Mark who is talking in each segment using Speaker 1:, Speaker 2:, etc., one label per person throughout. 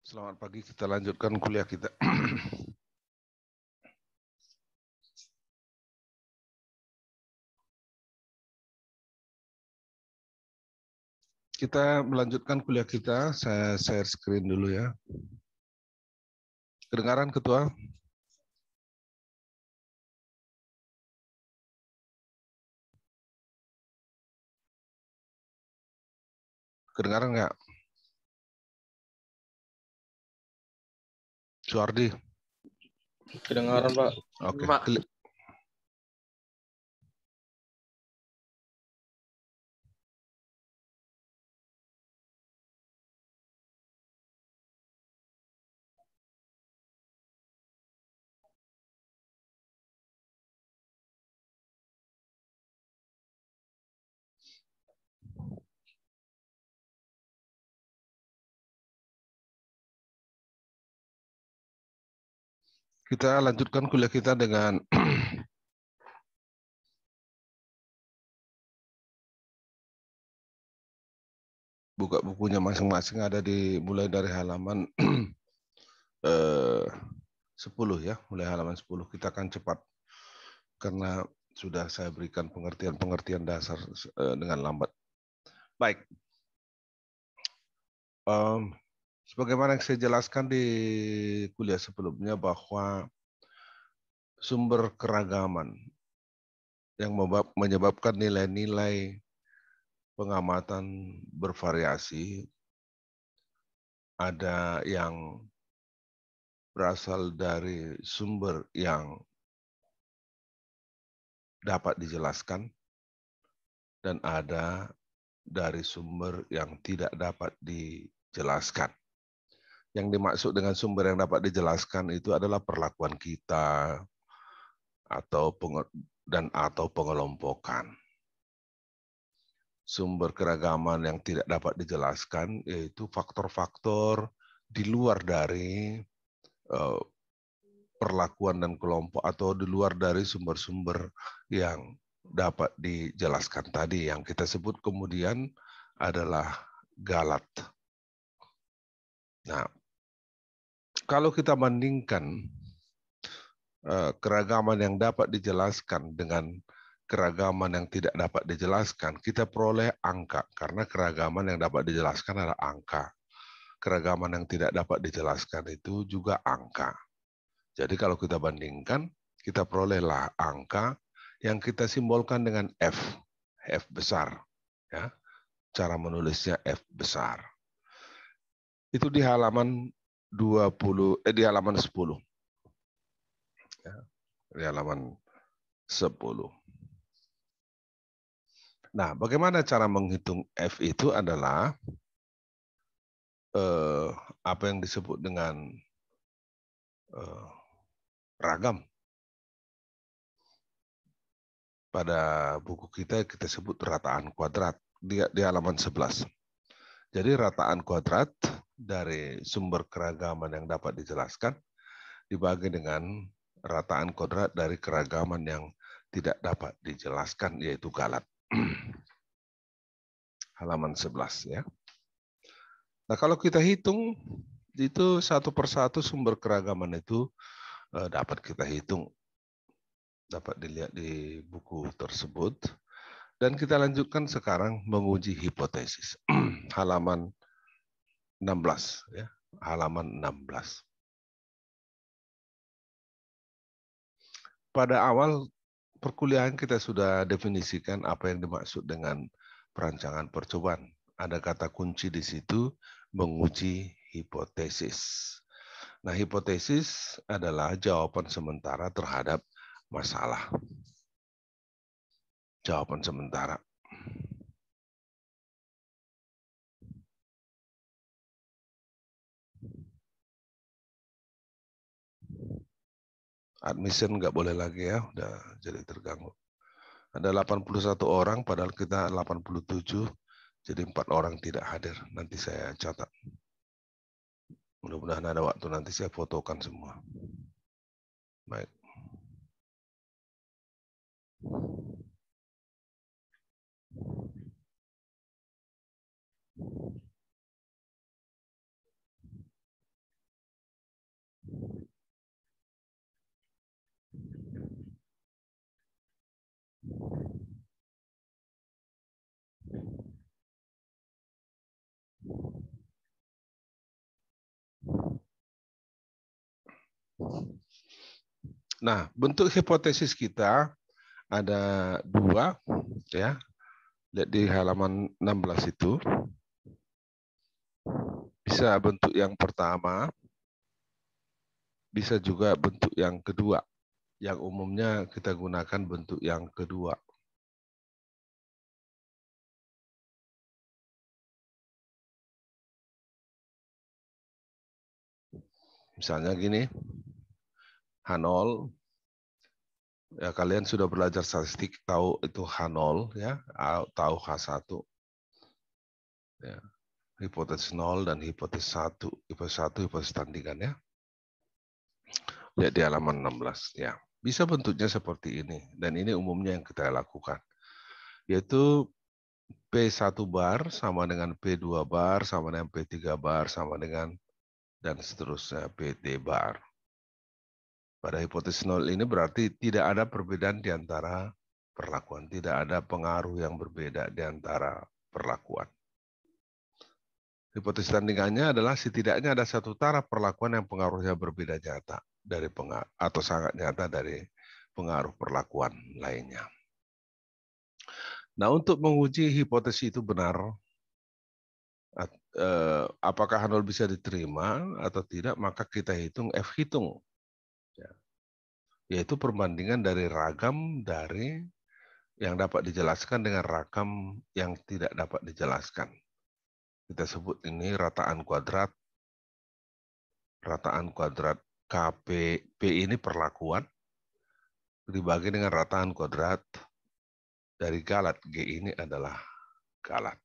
Speaker 1: Selamat pagi, kita lanjutkan kuliah kita. Kita melanjutkan kuliah kita, saya share screen dulu ya. Kedengaran Ketua? Kedengaran nggak? Suardi?
Speaker 2: Kedengaran, Pak.
Speaker 1: Oke.
Speaker 2: Pak.
Speaker 1: Kita lanjutkan kuliah kita dengan buka bukunya masing-masing, ada mulai dari halaman 10 ya, mulai halaman 10. Kita akan cepat karena sudah saya berikan pengertian dasar dengan lambat. Baik. Sebagaimana yang saya jelaskan di kuliah sebelumnya bahwa sumber keragaman yang menyebabkan nilai-nilai pengamatan bervariasi, ada yang berasal dari sumber yang dapat dijelaskan dan ada dari sumber yang tidak dapat dijelaskan. Yang dimaksud dengan sumber yang dapat dijelaskan itu adalah perlakuan kita atau pengelompokan. Sumber keragaman yang tidak dapat dijelaskan yaitu faktor-faktor di luar dari perlakuan dan kelompok atau di luar dari sumber-sumber yang dapat dijelaskan tadi, yang kita sebut kemudian adalah galat. Nah, kalau kita bandingkan keragaman yang dapat dijelaskan dengan keragaman yang tidak dapat dijelaskan, kita peroleh angka, karena keragaman yang dapat dijelaskan adalah angka. Keragaman yang tidak dapat dijelaskan itu juga angka. Jadi kalau kita bandingkan, kita perolehlah angka yang kita simbolkan dengan F, F besar. Ya. Cara menulisnya F besar. Itu di halaman 10. Ya, di halaman 10. Nah, bagaimana cara menghitung F itu adalah apa yang disebut dengan ragam. Pada buku kita sebut rataan kuadrat di halaman 11. Jadi rataan kuadrat dari sumber keragaman yang dapat dijelaskan dibagi dengan rataan kuadrat dari keragaman yang tidak dapat dijelaskan, yaitu galat. Halaman 11 ya. Nah, kalau kita hitung itu satu persatu sumber keragaman itu dapat kita hitung, dapat dilihat di buku tersebut. Dan kita lanjutkan sekarang menguji hipotesis. Halaman 16 ya, halaman 16. Pada awal perkuliahan kita sudah definisikan apa yang dimaksud dengan perancangan percobaan. Ada kata kunci di situ, menguji hipotesis. Nah, hipotesis adalah jawaban sementara terhadap masalah. Jawaban sementara. Admission nggak boleh lagi ya, udah jadi terganggu. Ada 81 orang, padahal kita 87, jadi 4 orang tidak hadir. Nanti saya catat. Mudah-mudahan ada waktu, nanti saya fotokan semua. Baik. Nah, bentuk hipotesis kita ada dua, ya. Lihat di halaman 16 itu. Bisa bentuk yang pertama, bisa juga bentuk yang kedua. Yang umumnya kita gunakan bentuk yang kedua. Misalnya gini, H0, ya kalian sudah belajar statistik, tahu itu H0, ya, tahu H1. Ya, hipotesis 0 dan hipotesis 1. Hipotesis 1, hipotesis tandingan, ya. Lihat di halaman 16, ya. Bisa bentuknya seperti ini, dan ini umumnya yang kita lakukan. Yaitu P1 bar sama dengan P2 bar, sama dengan P3 bar, sama dengan dan seterusnya PT bar. Pada hipotesis 0 ini berarti tidak ada perbedaan di antara perlakuan, tidak ada pengaruh yang berbeda di antara perlakuan. Hipotesis tandingannya adalah setidaknya ada satu taraf perlakuan yang pengaruhnya berbeda nyata dari atau sangat nyata dari pengaruh perlakuan lainnya. Nah, untuk menguji hipotesis itu benar, apakah H0 bisa diterima atau tidak, maka kita hitung F hitung. Yaitu perbandingan dari ragam dari yang dapat dijelaskan dengan ragam yang tidak dapat dijelaskan. Kita sebut ini rataan kuadrat KP, P ini perlakuan, dibagi dengan rataan kuadrat dari galat, G ini adalah galat.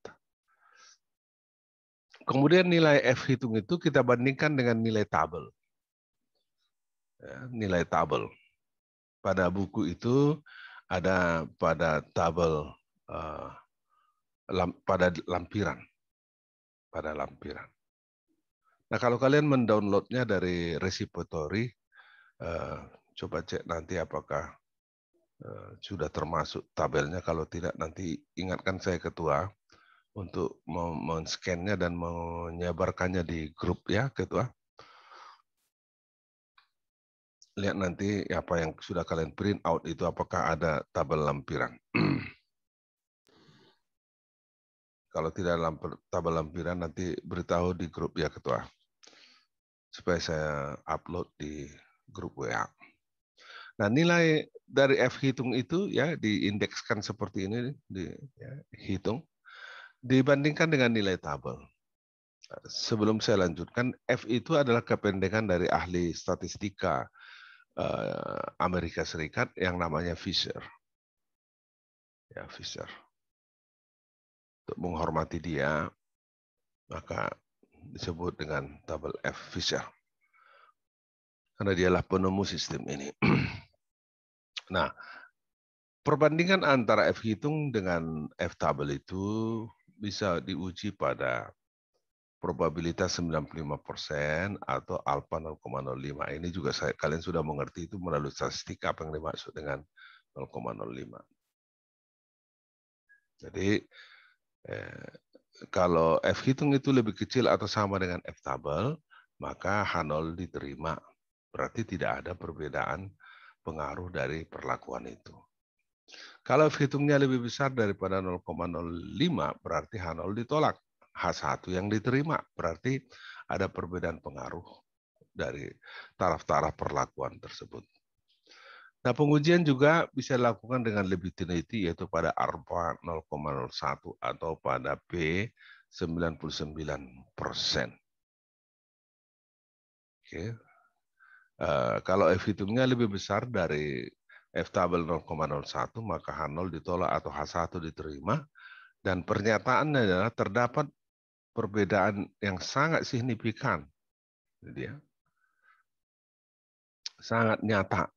Speaker 1: Kemudian nilai F hitung itu kita bandingkan dengan nilai tabel. Ya, nilai tabel. Pada buku itu ada pada tabel pada lampiran. Nah, kalau kalian mendownloadnya dari repository, coba cek nanti apakah sudah termasuk tabelnya. Kalau tidak, nanti ingatkan saya ketua untuk men-scan-nya dan menyebarkannya di grup, ya ketua. Lihat nanti apa yang sudah kalian print out itu apakah ada tabel lampiran. Kalau tidak tabel lampiran, nanti beritahu di grup, ya ketua, supaya saya upload di grup WA. Nah, nilai dari F hitung itu ya diindekskan seperti ini, dihitung, dibandingkan dengan nilai tabel. Sebelum saya lanjutkan, F itu adalah kependekan dari ahli statistika Amerika Serikat yang namanya Fisher. Ya, Fisher. Untuk menghormati dia, maka disebut dengan tabel F Fisher. Karena dialah penemu sistem ini. Nah, perbandingan antara F hitung dengan F tabel itu bisa diuji pada probabilitas 95% atau alfa 0,05. Ini juga kalian sudah mengerti itu melalui statistik apa yang dimaksud dengan 0,05. Jadi kalau F hitung itu lebih kecil atau sama dengan F tabel, maka H0 diterima. Berarti tidak ada perbedaan pengaruh dari perlakuan itu. Kalau F hitungnya lebih besar daripada 0,05, berarti H0 ditolak. H1 yang diterima, berarti ada perbedaan pengaruh dari taraf-taraf perlakuan tersebut. Nah, pengujian juga bisa dilakukan dengan lebih teliti, yaitu pada alfa 0,01 atau pada P 99%. Oke. Kalau F hitungnya lebih besar dari F tabel 0,01, maka H0 ditolak atau H1 diterima. Dan pernyataannya adalah terdapat perbedaan yang sangat signifikan. Jadi, sangat nyata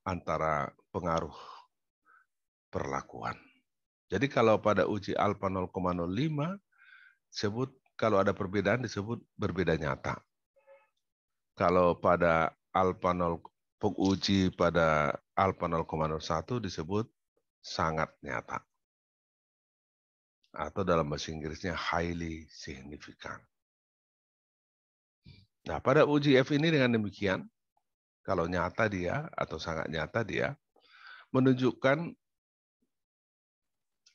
Speaker 1: antara pengaruh perlakuan. Jadi kalau pada uji alfa 0,05, sebut kalau ada perbedaan disebut berbeda nyata. Kalau pada alfa 0, uji pada alfa 0,01 disebut sangat nyata. Atau dalam bahasa Inggrisnya highly significant. Nah, pada uji F ini dengan demikian, kalau nyata dia atau sangat nyata dia, menunjukkan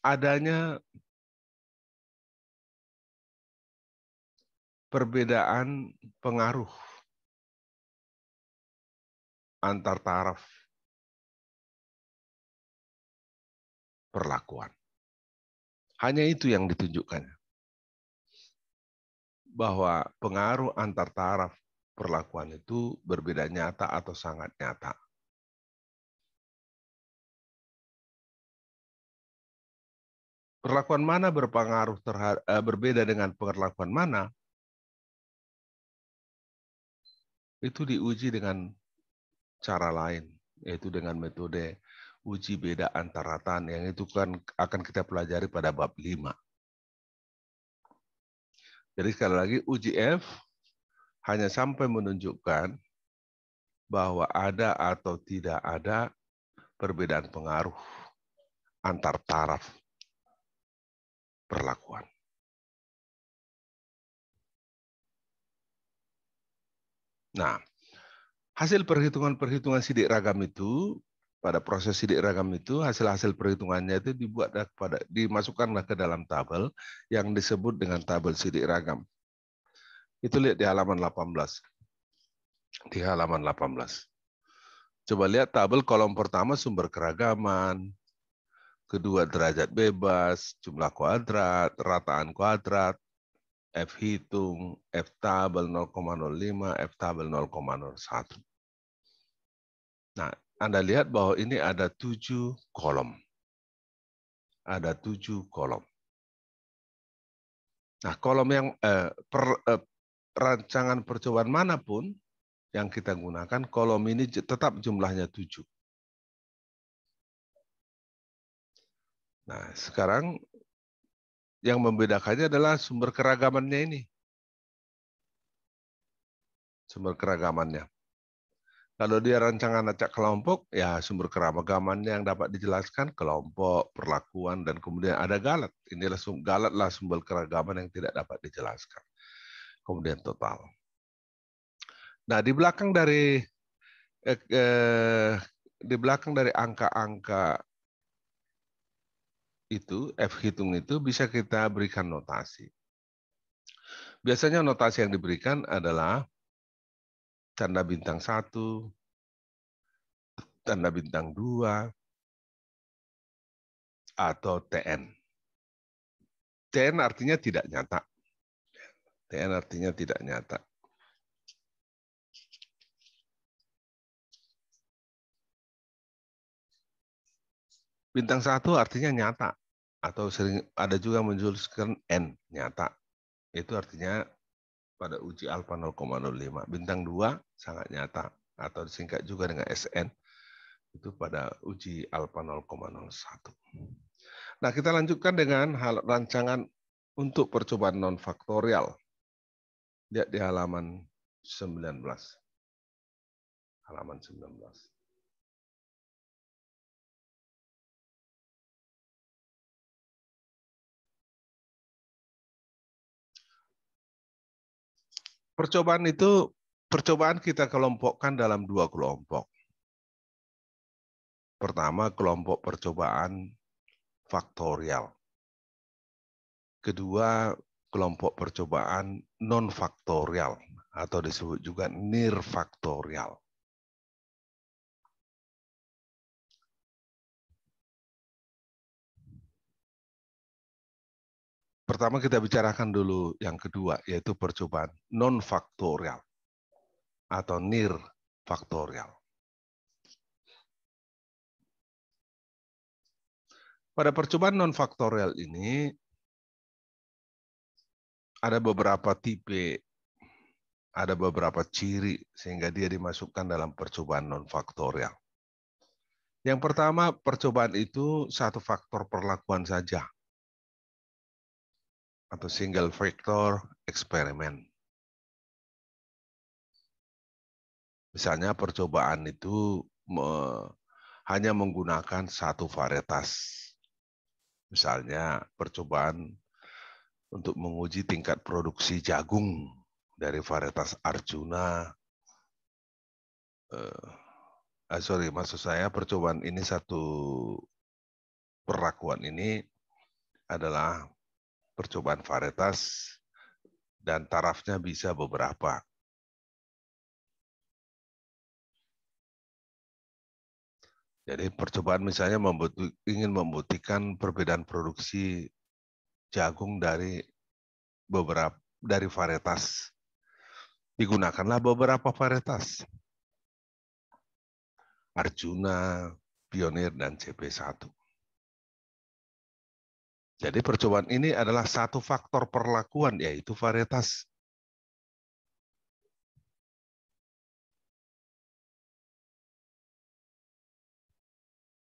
Speaker 1: adanya perbedaan pengaruh antar taraf perlakuan. Hanya itu yang ditunjukkan. Bahwa pengaruh antar taraf perlakuan itu berbeda nyata atau sangat nyata. Perlakuan mana berpengaruh berbeda dengan perlakuan mana, itu diuji dengan cara lain, yaitu dengan metode uji beda antar rataan, yang itu kan akan kita pelajari pada bab 5. Jadi sekali lagi, uji F hanya sampai menunjukkan bahwa ada atau tidak ada perbedaan pengaruh antar taraf perlakuan. Nah, hasil perhitungan-perhitungan sidik ragam itu, pada proses sidik ragam itu, hasil-hasil perhitungannya itu dimasukkanlah ke dalam tabel yang disebut dengan tabel sidik ragam. Itu lihat di halaman 18. Di halaman 18. Coba lihat tabel kolom pertama sumber keragaman, kedua derajat bebas, jumlah kuadrat, rataan kuadrat, F hitung, F tabel 0,05, F tabel 0,01. Nah, Anda lihat bahwa ini ada 7 kolom. Ada 7 kolom. Nah, kolom yang rancangan percobaan manapun yang kita gunakan, kolom ini tetap jumlahnya 7. Nah, sekarang yang membedakannya adalah sumber keragamannya ini. Sumber keragamannya. Kalau dia rancangan acak kelompok, ya sumber keragamannya yang dapat dijelaskan kelompok, perlakuan, dan kemudian ada galat. Inilah galatlah sumber keragaman yang tidak dapat dijelaskan. Kemudian total. Nah, di belakang dari angka-angka itu, F hitung itu bisa kita berikan notasi. Biasanya notasi yang diberikan adalah tanda bintang 1, tanda bintang 2, atau TN. TN artinya tidak nyata. TN artinya tidak nyata. Bintang 1 artinya nyata. Atau sering ada juga menjelaskan N, nyata. Itu artinya pada uji alfa 0,05. Bintang 2 sangat nyata. Atau disingkat juga dengan SN. Itu pada uji alfa 0,01. Nah, kita lanjutkan dengan rancangan untuk percobaan non-faktorial. Lihat di halaman 19. Halaman 19. Percobaan kita kelompokkan dalam 2 kelompok. Pertama, kelompok percobaan faktorial. Kedua, kelompok percobaan non-faktorial atau disebut juga nirfaktorial. Pertama kita bicarakan dulu yang kedua, yaitu percobaan non-faktorial atau nirfaktorial. Pada percobaan non-faktorial ini ada beberapa tipe, ada beberapa ciri sehingga dia dimasukkan dalam percobaan non-faktorial. Yang pertama, percobaan itu satu faktor perlakuan saja atau single factor eksperimen. Misalnya percobaan itu hanya menggunakan satu varietas. Misalnya percobaan untuk menguji tingkat produksi jagung dari varietas Arjuna maksud saya percobaan ini perlakuan ini adalah percobaan varietas dan tarafnya bisa beberapa. Jadi percobaan misalnya ingin membuktikan perbedaan produksi jagung dari varietas. Digunakanlah beberapa varietas. Arjuna, Pionir, dan CP1. Jadi percobaan ini adalah satu faktor perlakuan, yaitu varietas.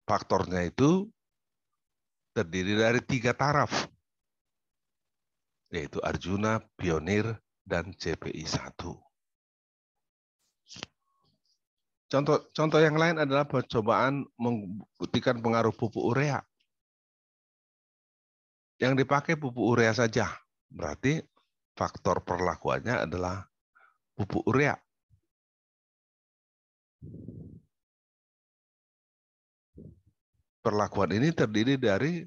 Speaker 1: Faktornya itu terdiri dari 3 taraf, yaitu Arjuna, Pionir, dan CPI1. Contoh yang lain adalah percobaan membuktikan pengaruh pupuk urea. Yang dipakai pupuk urea saja, berarti faktor perlakuannya adalah pupuk urea. Perlakuan ini terdiri dari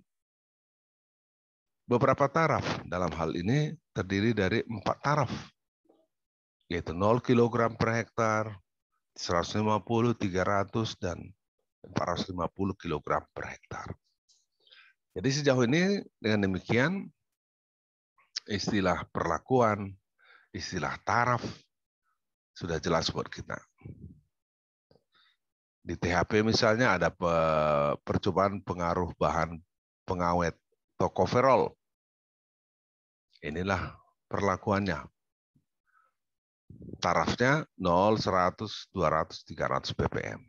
Speaker 1: beberapa taraf. Dalam hal ini terdiri dari 4 taraf, yaitu 0 kg per hektar, 150, 300, dan 450 kg per hektar. Jadi sejauh ini dengan demikian istilah perlakuan, istilah taraf sudah jelas buat kita. Di THP misalnya ada percobaan pengaruh bahan pengawet tocopherol. Inilah perlakuannya. Tarafnya 0, 100, 200, 300 ppm.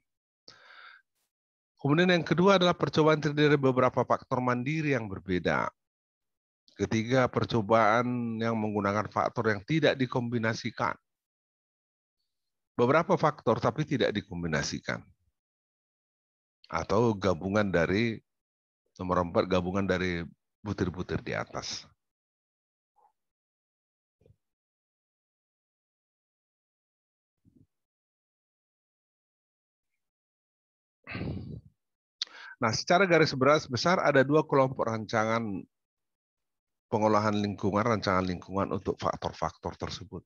Speaker 1: Kemudian yang kedua adalah percobaan terdiri dari beberapa faktor mandiri yang berbeda. Ketiga, percobaan yang menggunakan faktor yang tidak dikombinasikan. Beberapa faktor tapi tidak dikombinasikan. Atau gabungan dari, nomor 4, gabungan dari butir-butir di atas. Nah, secara garis besar ada 2 kelompok rancangan pengolahan lingkungan, rancangan lingkungan untuk faktor-faktor tersebut.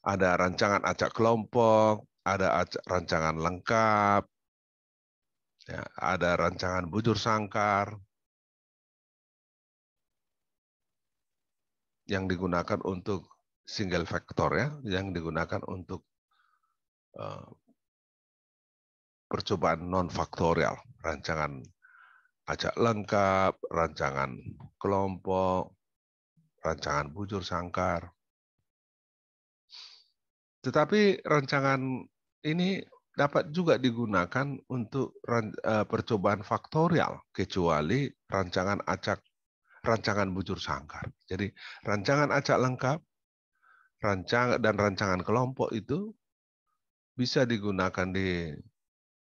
Speaker 1: Ada rancangan acak kelompok, ada rancangan lengkap, ya, ada rancangan bujur sangkar yang digunakan untuk single factor, ya, yang digunakan untuk percobaan non faktorial, rancangan acak lengkap, rancangan kelompok, rancangan bujur sangkar. Tetapi rancangan ini dapat juga digunakan untuk percobaan faktorial, kecuali rancangan bujur sangkar. Jadi rancangan acak lengkap, rancangan kelompok itu bisa digunakan di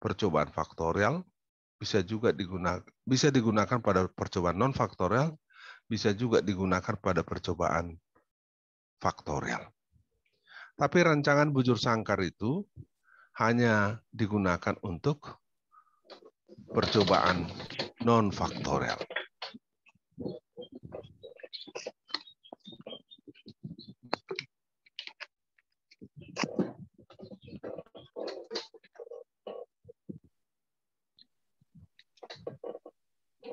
Speaker 1: percobaan faktorial, bisa digunakan pada percobaan non faktorial, bisa juga digunakan pada percobaan faktorial. Tapi rancangan bujur sangkar itu hanya digunakan untuk percobaan non faktorial.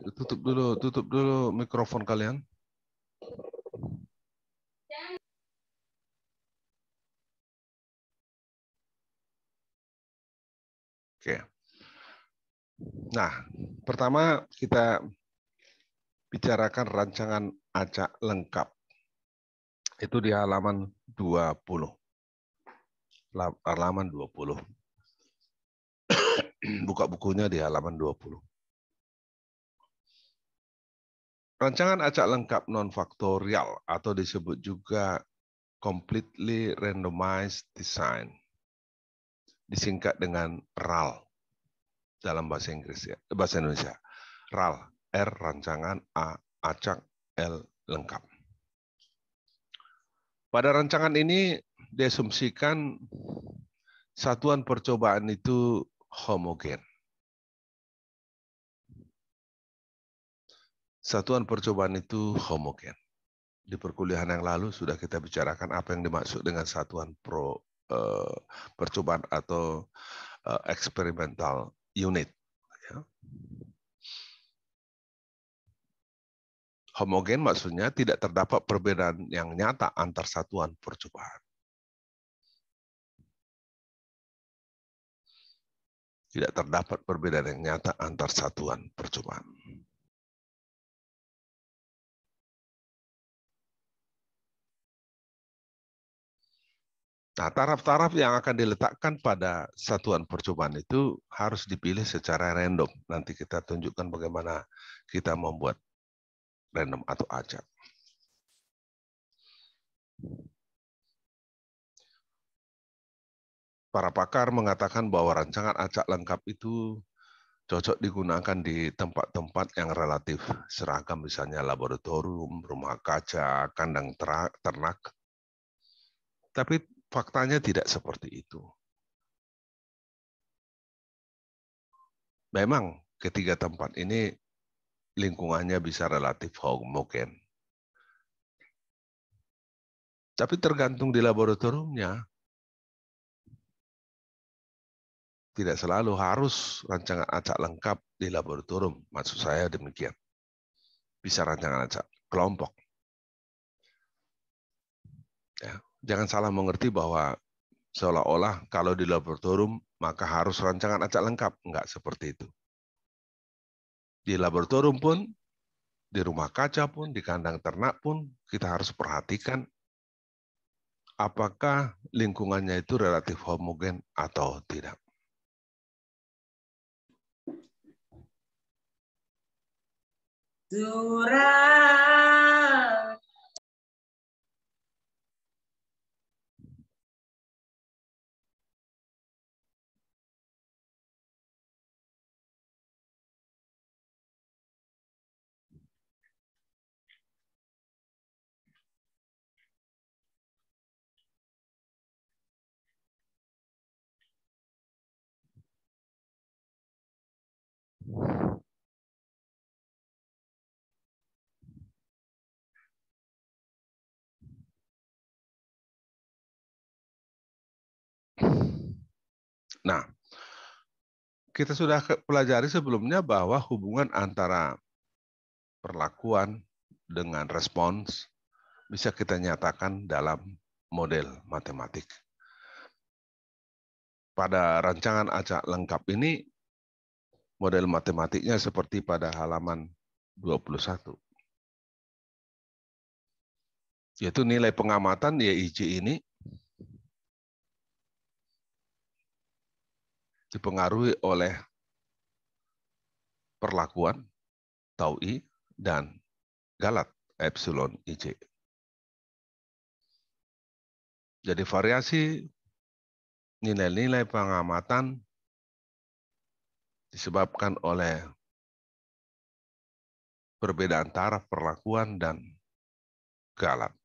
Speaker 1: Tutup dulu mikrofon kalian. Oke. Nah, pertama kita bicarakan rancangan acak lengkap. Itu di halaman 20. Halaman 20. Buka bukunya di halaman 20. Rancangan acak lengkap non-faktorial atau disebut juga completely randomized design, disingkat dengan RAL dalam bahasa Inggris, ya, bahasa Indonesia. RAL, R rancangan, A acak, L lengkap. Pada rancangan ini diasumsikan satuan percobaan itu homogen. Satuan percobaan itu homogen. Di perkuliahan yang lalu sudah kita bicarakan apa yang dimaksud dengan satuan percobaan atau experimental unit. Ya. Homogen maksudnya tidak terdapat perbedaan yang nyata antar satuan percobaan. Tidak terdapat perbedaan yang nyata antar satuan percobaan. Nah, taraf-taraf yang akan diletakkan pada satuan percobaan itu harus dipilih secara random. Nanti kita tunjukkan bagaimana kita membuat random atau acak. Para pakar mengatakan bahwa rancangan acak lengkap itu cocok digunakan di tempat-tempat yang relatif seragam, misalnya laboratorium, rumah kaca, kandang ternak. Tapi faktanya tidak seperti itu. Memang ketiga tempat ini lingkungannya bisa relatif homogen. Tapi tergantung di laboratoriumnya. Tidak selalu harus rancangan acak lengkap di laboratorium. Maksud saya demikian. Bisa rancangan acak kelompok. Ya. Jangan salah mengerti bahwa seolah-olah kalau di laboratorium maka harus rancangan acak lengkap. Enggak seperti itu. Di laboratorium pun, di rumah kaca pun, di kandang ternak pun, kita harus perhatikan apakah lingkungannya itu relatif homogen atau tidak. Nah, kita sudah pelajari sebelumnya bahwa hubungan antara perlakuan dengan respons bisa kita nyatakan dalam model matematik. Pada rancangan acak lengkap ini, model matematiknya seperti pada halaman 21. Yaitu nilai pengamatan YIJ ini dipengaruhi oleh perlakuan, tau I, dan galat, epsilon IJ. Jadi variasi nilai-nilai pengamatan disebabkan oleh perbedaan taraf perlakuan dan galat.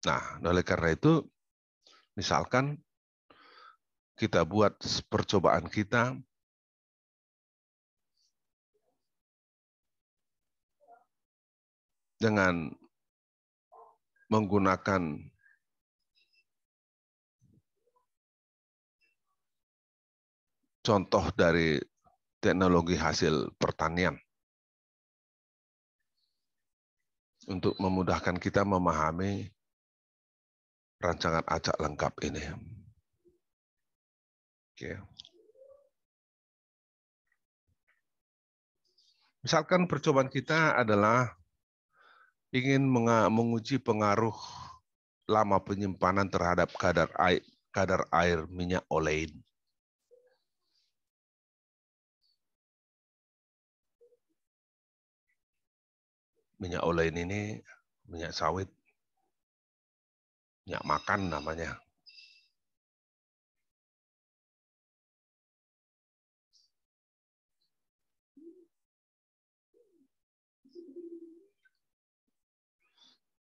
Speaker 1: Nah, oleh karena itu, misalkan kita buat percobaan kita dengan menggunakan contoh dari teknologi hasil pertanian untuk memudahkan kita memahami rancangan acak lengkap ini. Oke. Misalkan percobaan kita adalah ingin menguji pengaruh lama penyimpanan terhadap kadar air minyak olein. Minyak olein ini minyak sawit, minyak makan namanya.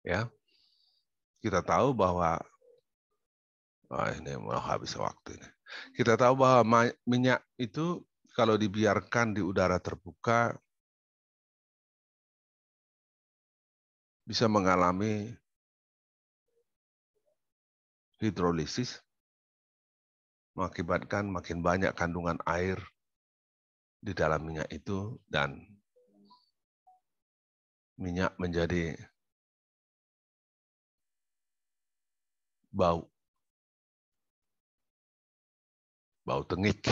Speaker 1: Ya, kita tahu bahwa Wah, ini mau habis waktu ini. Kita tahu bahwa minyak itu kalau dibiarkan di udara terbuka bisa mengalami hidrolisis, mengakibatkan makin banyak kandungan air di dalam minyak itu dan minyak menjadi bau tengik.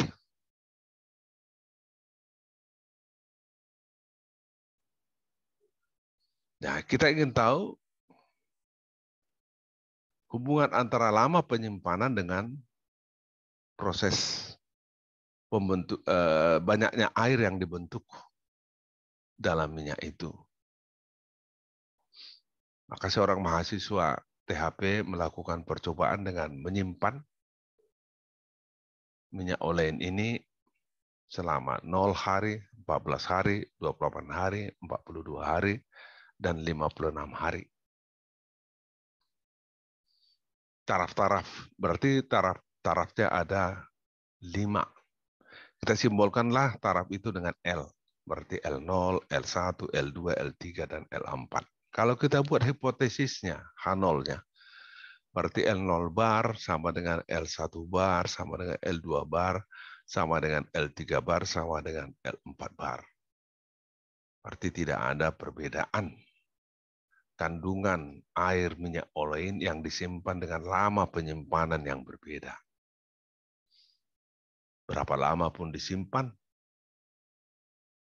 Speaker 1: Nah, kita ingin tahu hubungan antara lama penyimpanan dengan proses banyaknya air yang dibentuk dalam minyak itu. Maka seorang mahasiswa THP melakukan percobaan dengan menyimpan minyak olein ini selama 0 hari, 14 hari, 28 hari, 42 hari, dan 56 hari. Taraf-taraf, berarti tarafnya ada 5. Kita simbolkanlah taraf itu dengan L. Berarti L0, L1, L2, L3, dan L4. Kalau kita buat hipotesisnya, H0-nya, berarti L0 bar sama dengan L1 bar, sama dengan L2 bar, sama dengan L3 bar, sama dengan L4 bar. Berarti tidak ada perbedaan kandungan air minyak olein yang disimpan dengan lama penyimpanan yang berbeda. Berapa lama pun disimpan,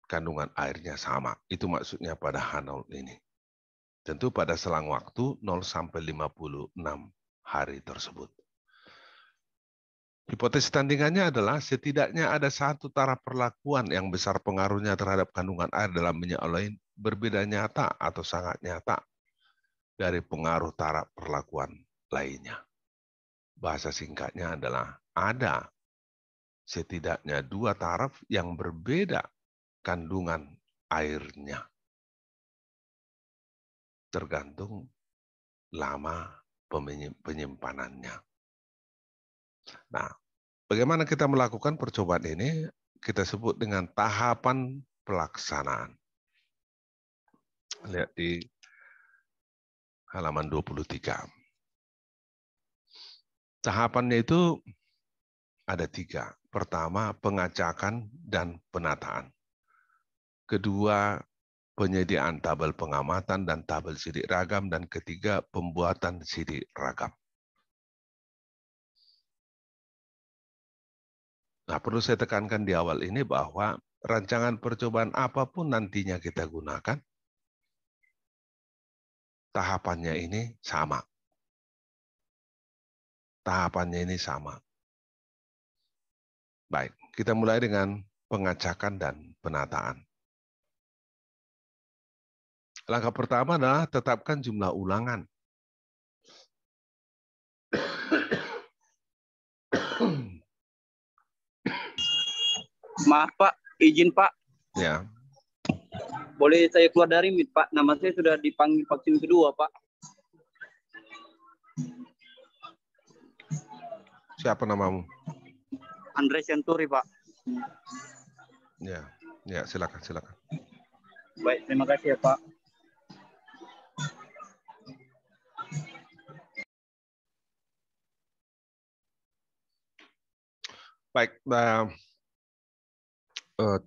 Speaker 1: kandungan airnya sama. Itu maksudnya pada H0 ini. Tentu pada selang waktu 0 sampai 56 hari tersebut. Hipotesis tandingannya adalah setidaknya ada satu taraf perlakuan yang besar pengaruhnya terhadap kandungan air dalam minyak olein berbeda nyata atau sangat nyata dari pengaruh taraf perlakuan lainnya. Bahasa singkatnya adalah ada setidaknya 2 taraf yang berbeda kandungan airnya. Tergantung lama penyimpanannya. Nah, bagaimana kita melakukan percobaan ini? Kita sebut dengan tahapan pelaksanaan. Lihat di halaman 23. Tahapannya itu ada 3. Pertama, pengacakan dan penataan. Kedua, penyediaan tabel pengamatan dan tabel sidik ragam. Dan ketiga, pembuatan sidik ragam. Nah, perlu saya tekankan di awal ini bahwa rancangan percobaan apapun nantinya kita gunakan, tahapannya ini sama. Tahapannya ini sama. Baik, kita mulai dengan pengacakan dan penataan. Langkah pertama adalah tetapkan jumlah ulangan.
Speaker 3: Maaf Pak, izin Pak.
Speaker 1: Ya.
Speaker 3: Boleh saya keluar dari Meet Pak? Nama saya sudah dipanggil vaksin kedua Pak.
Speaker 1: Siapa namamu?
Speaker 3: Andre Senturi Pak.
Speaker 1: Ya, silakan.
Speaker 3: Baik, terima kasih ya Pak.
Speaker 1: Baik,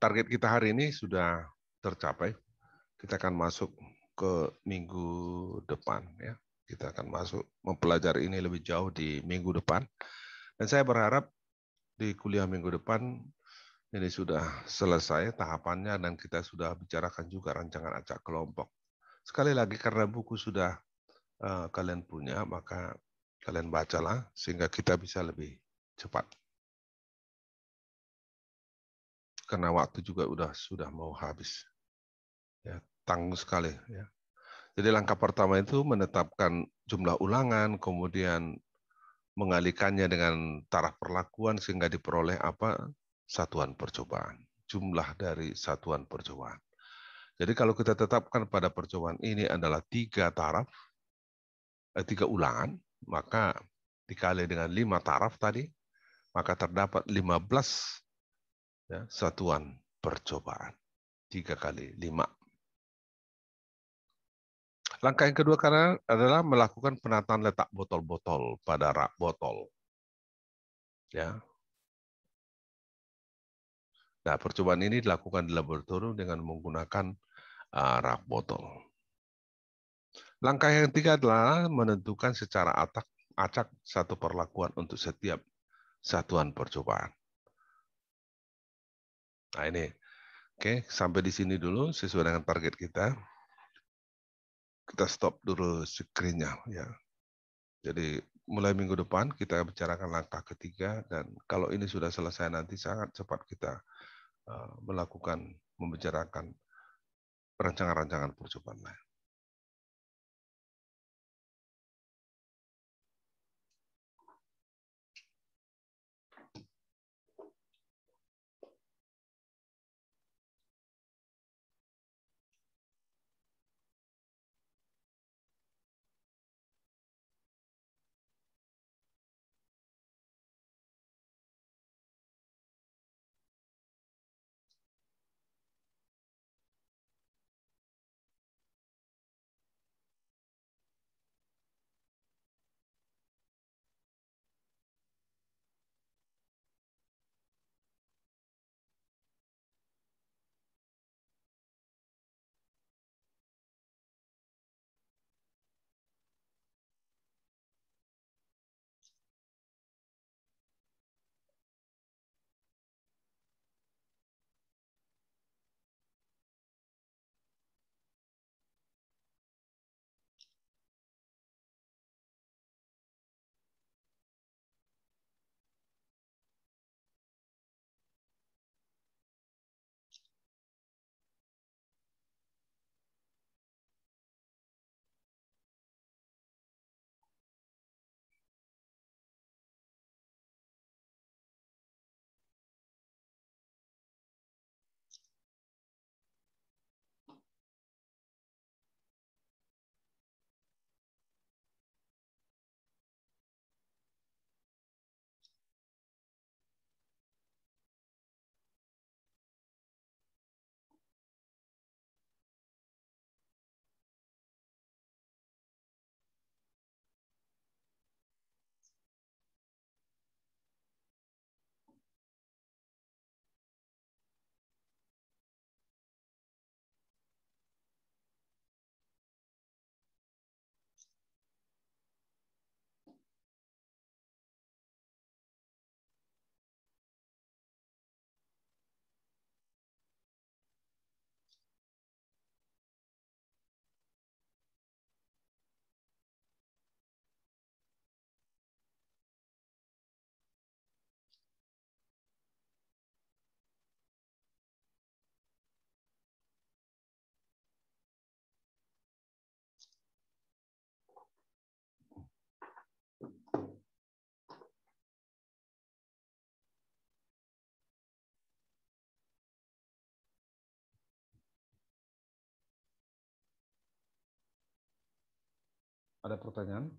Speaker 1: target kita hari ini sudah tercapai. Kita akan masuk ke minggu depan, ya. Kita akan masuk mempelajari ini lebih jauh di minggu depan. Dan saya berharap di kuliah minggu depan ini sudah selesai tahapannya dan kita sudah bicarakan juga rancangan acak kelompok. Sekali lagi karena buku sudah kalian punya, maka kalian bacalah sehingga kita bisa lebih cepat. Karena waktu juga sudah mau habis. Ya, tanggung sekali. Ya. Jadi langkah pertama itu menetapkan jumlah ulangan, kemudian mengalihkannya dengan taraf perlakuan sehingga diperoleh apa? Satuan percobaan. Jumlah dari satuan percobaan. Jadi kalau kita tetapkan pada percobaan ini adalah 3 taraf, 3 ulangan, maka dikali dengan 5 taraf tadi, maka terdapat 15 ya, satuan percobaan. 3 kali 5. Langkah yang kedua adalah melakukan penataan letak botol-botol pada rak botol. Ya. Nah, percobaan ini dilakukan di laboratorium dengan menggunakan rak botol. Langkah yang ketiga adalah menentukan secara acak satu perlakuan untuk setiap satuan percobaan. Nah ini, oke, sampai di sini dulu sesuai dengan target kita. Kita stop dulu screen-nya ya. Jadi mulai minggu depan kita bicarakan langkah ketiga, dan kalau ini sudah selesai nanti sangat cepat kita membicarakan rancangan-rancangan percobaan lain. Ada pertanyaan?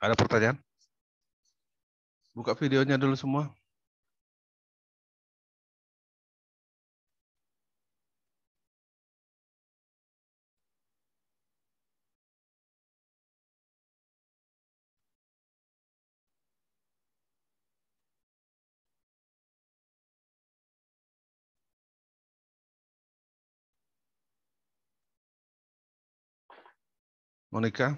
Speaker 1: Ada pertanyaan? Buka videonya dulu semua. Monica?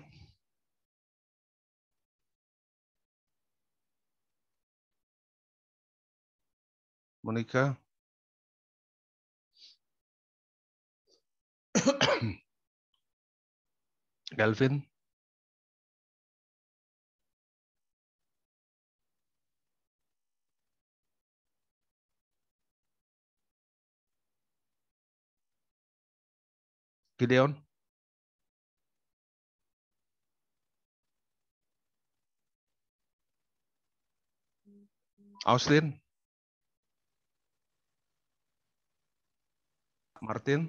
Speaker 1: Monica? Galvin? Gideon? Austin? Martin?